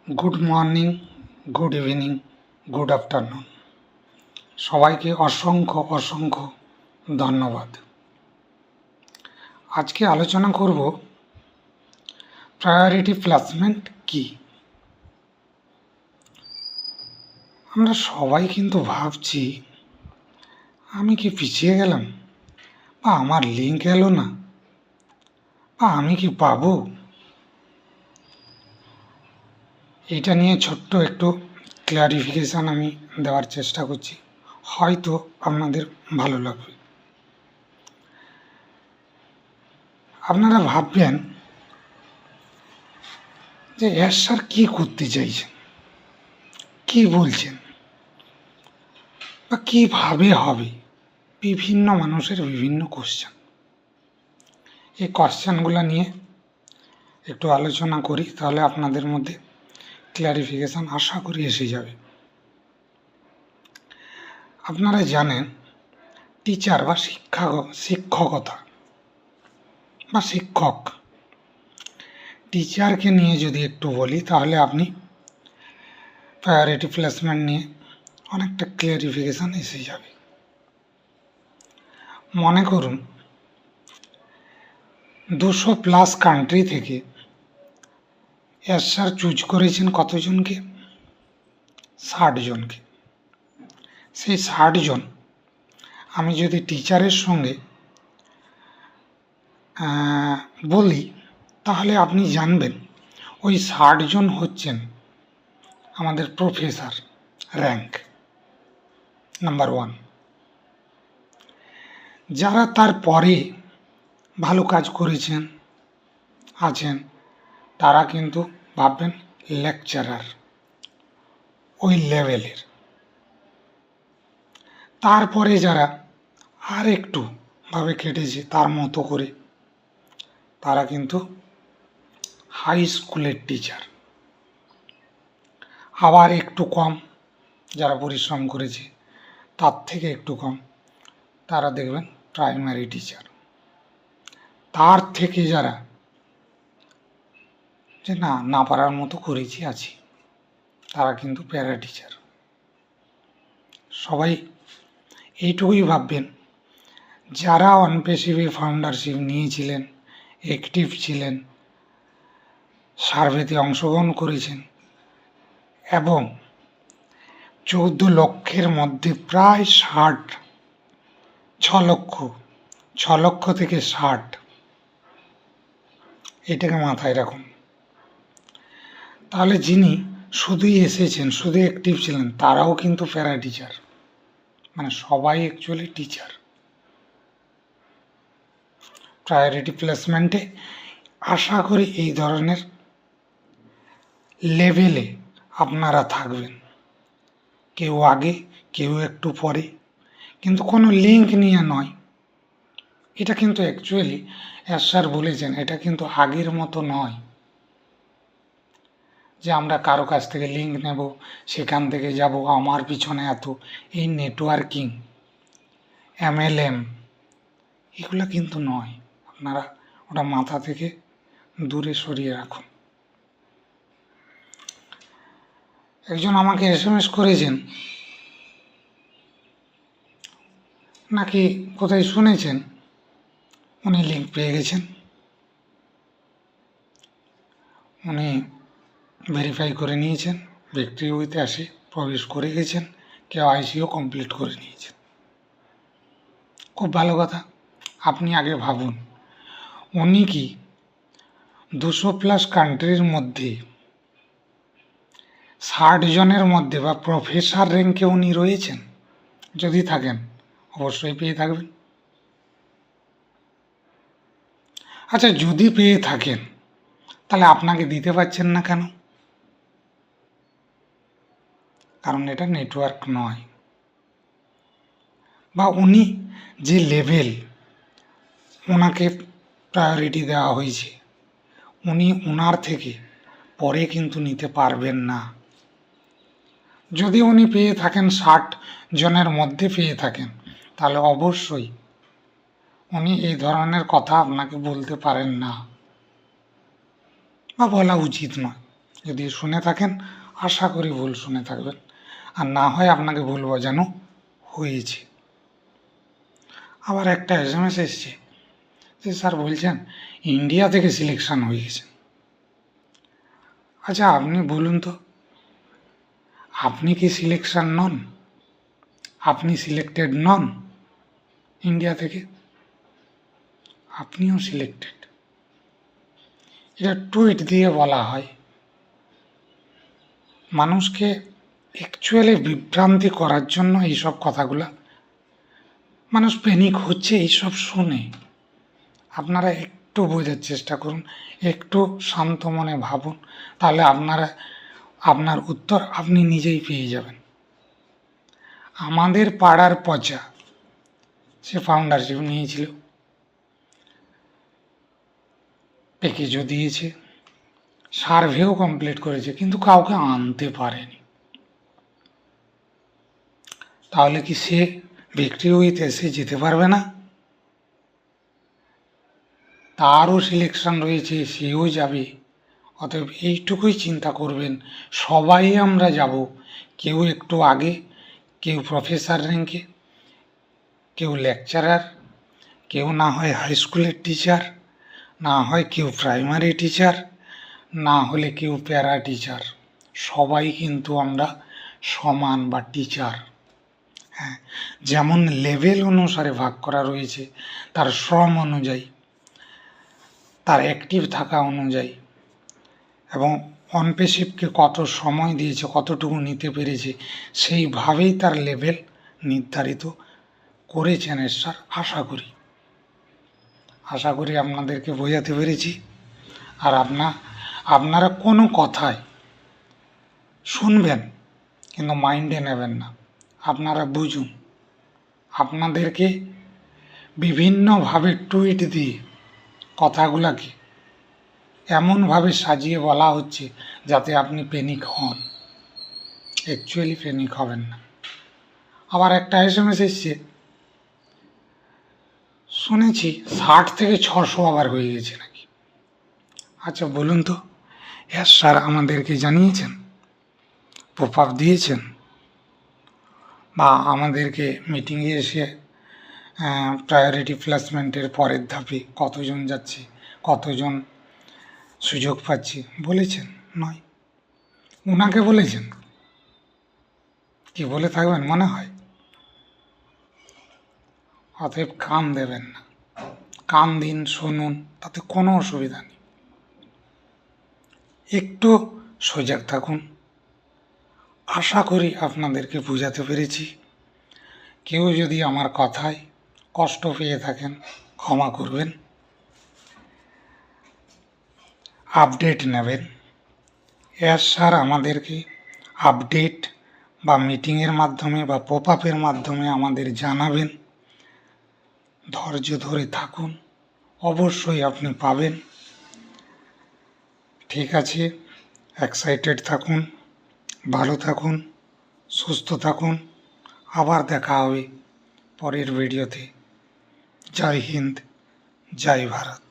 Good morning, good evening, good afternoon. সবাইকে অসংখ্য অসংখ্য ধন্যবাদ। আজকে আলোচনা করব প্রায়োরিটি প্লেসমেন্ট কি। আমরা সবাই কিন্তু ভাবছি আমি কি পিছিয়ে গেলাম, বা আমার লিঙ্ক এলো না, বা আমি কি পাবো। এটা নিয়ে ছোট্ট একটু ক্লারিফিকেশান আমি দেওয়ার চেষ্টা করছি, হয়তো আপনাদের ভালো লাগবে। আপনারা ভাববেন যে স্যার কি করতে চাইছেন, কি বলছেন, বা কিভাবে হবে। বিভিন্ন মানুষের বিভিন্ন কোশ্চেন। এই কোশ্চেনগুলো নিয়ে একটু আলোচনা করি, তাহলে আপনাদের মধ্যে ক্লারিফিকেশান আশা করি এসে যাবে। আপনারা জানেন টিচার বা শিক্ষকতা বা শিক্ষক, টিচারকে নিয়ে যদি একটু বলি তাহলে আপনি প্রায়োরিটি প্লেসমেন্ট নিয়ে অনেকটা ক্লিয়ারিফিকেশান এসে যাবে। মনে করুন 200+ কান্ট্রি থেকে স্যার চুজ করেছেন কতজনকে? 60 জনকে। সেই 60 জন আমি যদি টিচারের সঙ্গে বলি, তাহলে আপনি জানবেন ওই 60 জন হচ্ছেন আমাদের প্রফেসর র্যাঙ্ক নাম্বার 1। যারা তারপরে ভালো কাজ করেছেন আছেন, তারা কিন্তু ভাববেন লেকচারার ওই লেভেলের। তারপরে যারা আর একটু ভাবে কেটেছে তার মতো করে, তারা কিন্তু হাই স্কুলের টিচার। আবার একটু কম যারা পরিশ্রম করেছে তার থেকে একটু কম, তারা দেখবেন প্রাইমারি টিচার। তার থেকে যারা যে না পারার মতো করেছি আছি, তারা কিন্তু প্যারা টিচার। সবাই এইটুকুই ভাববেন, যারা অনপেসিভে ফাউন্ডারশিপ নিয়েছিলেন, অ্যাক্টিভ ছিলেন, সার্ভেতে অংশগ্রহণ করেছেন এবং 14 লক্ষের মধ্যে প্রায় 6 লক্ষ থেকে 60, এটাকে মাথায় রাখুন। তাহলে যিনি শুধুই এসেছেন, শুধু অ্যাক্টিভ ছিলেন, তারাও কিন্তু প্যারা টিচার। মানে সবাই অ্যাকচুয়ালি টিচার। প্রায়োরিটি প্লেসমেন্টে আশা করি এই ধরনের লেভেলে আপনারা থাকবেন, কেউ আগে কেউ একটু পরে, কিন্তু কোনো লিঙ্ক নিয়ে নয়। এটা কিন্তু অ্যাকচুয়ালি স্যার বলেছেন, এটা কিন্তু আগের মতো নয় যে আমরা কারো কাছ থেকে লিঙ্ক নেব, সেখান থেকে যাব, আমার পিছনে এত। এই নেটওয়ার্কিং, MLM, এগুলো কিন্তু নয়। আপনারা ওটা মাথা থেকে দূরে সরিয়ে রাখুন। একজন আমাকে SMS করেছেন, নাকি কোথায় শুনেছেন উনি লিঙ্ক পেয়ে গেছেন, উনি ভেরিফাই করে নিয়েছেন, ভিক্টরি উইথ অ্যাসে প্রবেশ করে গেছেন, KYCও কমপ্লিট করে নিয়েছেন। খুব ভালো কথা। আপনি আগে ভাবুন, উনি কি 200+ কান্ট্রির মধ্যে 60 জনের মধ্যে বা প্রফেসর র্যাঙ্কে উনি রয়েছেন? যদি থাকেন অবশ্যই পেয়ে থাকবেন। আচ্ছা, যদি পেয়ে থাকেন তাহলে আপনাকে দিতে পারছেন না কেন? কারণ এটা নেটওয়ার্ক নয়, বা উনি যে লেভেল, ওনাকে প্রায়োরিটি দেওয়া হয়েছে, উনি ওনার থেকে পরে কিন্তু নিতে পারবেন না। যদি উনি পেয়ে থাকেন 60 জনের মধ্যে পেয়ে থাকেন, তাহলে অবশ্যই উনি এই ধরনের কথা আপনাকে বলতে পারেন না, বা বলা উচিত নয়। যদি শুনে থাকেন আশা করি ভুল শুনে থাকবেন, আর না হয় আপনাকে ভুল বোঝানো হয়েছে। আবার একটা SMS এসছে যে স্যার বলছেন ইন্ডিয়া থেকে সিলেকশন হয়ে গেছেন। আচ্ছা আপনি বলুন তো, আপনি কি সিলেকশন নন? আপনি সিলেক্টেড নন ইন্ডিয়া থেকে? আপনিও সিলেক্টেড। এটা টুইট দিয়ে বলা হয়। মানুষকে অ্যাকচুয়ালি বিভ্রান্তি করার জন্য এইসব কথাগুলা, মানুষ প্যানিক হচ্ছে এইসব শুনে। আপনারা একটু বোঝার চেষ্টা করুন, একটু শান্ত মনে ভাবুন, তাহলে আপনার উত্তর আপনি নিজেই পেয়ে যাবেন। আমাদের পাড়ার পচা, সে ফাউন্ডারশিপ নিয়েছিল, প্যাকেজও দিয়েছে, সার্ভেও কমপ্লিট করেছে, কিন্তু কাউকে আনতে পারেনি। তাহলে কি সে ভিক্টরি উইথ এসে যেতে পারবে না? তারও সিলেকশন রয়েছে, সেও যাবে। অতএব এইটুকুই চিন্তা করবেন, সবাই আমরা যাব, কেউ একটু আগে, কেউ প্রফেসর র্যাঙ্কে, কেউ লেকচারার, কেউ না হয় হাই স্কুলের টিচার, না হয় কেউ প্রাইমারি টিচার, না হলে কেউ প্যারা টিচার। সবাই কিন্তু আমরা সমান বা টিচার। হ্যাঁ, যেমন লেভেল অনুসারে ভাগ করা রয়েছে, তার শ্রম অনুযায়ী, তার অ্যাক্টিভ থাকা অনুযায়ী, এবং অনপেশিভকে কত সময় দিয়েছে, কতটুকু নিতে পেরেছে, সেইভাবেই তার লেভেল নির্ধারিত করেছেন স্যার। আশা করি আপনাদেরকে বোঝাতে পেরেছি। আর আপনারা কোনো কথায় শুনবেন কিন্তু মাইন্ডে নেবেন না, আপনারা বুঝুন। আপনাদেরকে বিভিন্নভাবে টুইট দিয়ে কথাগুলাকে এমনভাবে সাজিয়ে বলা হচ্ছে যাতে আপনি প্যানিক হন। অ্যাকচুয়ালি প্যানিক হবেন না। আবার একটা SMS এসছে, শুনেছি 60 থেকে 600 আবার হয়ে গেছে নাকি। আচ্ছা বলুন তো, স্যার আমাদেরকে জানিয়েছেন, পপ আপ দিয়েছেন, বা আমাদেরকে মিটিংয়ে এসে প্রায়োরিটি প্লেসমেন্টের পরের ধাপে কতজন যাচ্ছে, কতজন সুযোগ পাচ্ছে বলেছেন? নয়, ওনাকে বলেছেন। কি বলে থাকবেন মনে হয়? অতএব কান দেবেন না, কান দিন, শুনুন, তাতে কোনো অসুবিধা নেই। একটু সজাগ থাকুন। আশা করি আপনাদেরকে বোঝাতে পেরেছি। কেউ যদি আমার কথায় কষ্ট পেয়ে থাকেন ক্ষমা করবেন। আপডেট নেবেন। স্যার আমাদেরকে আপডেট বা মিটিংয়ের মাধ্যমে বা পপ আপের মাধ্যমে আমাদের জানাবেন। ধৈর্য ধরে থাকুন, অবশ্যই আপনি পাবেন। ঠিক আছে, এক্সাইটেড থাকুন, ভালো থাকুন, সুস্থ থাকুন। আবার দেখা হবে পরের ভিডিওতে। জয় হিন্দ, জয় ভারত।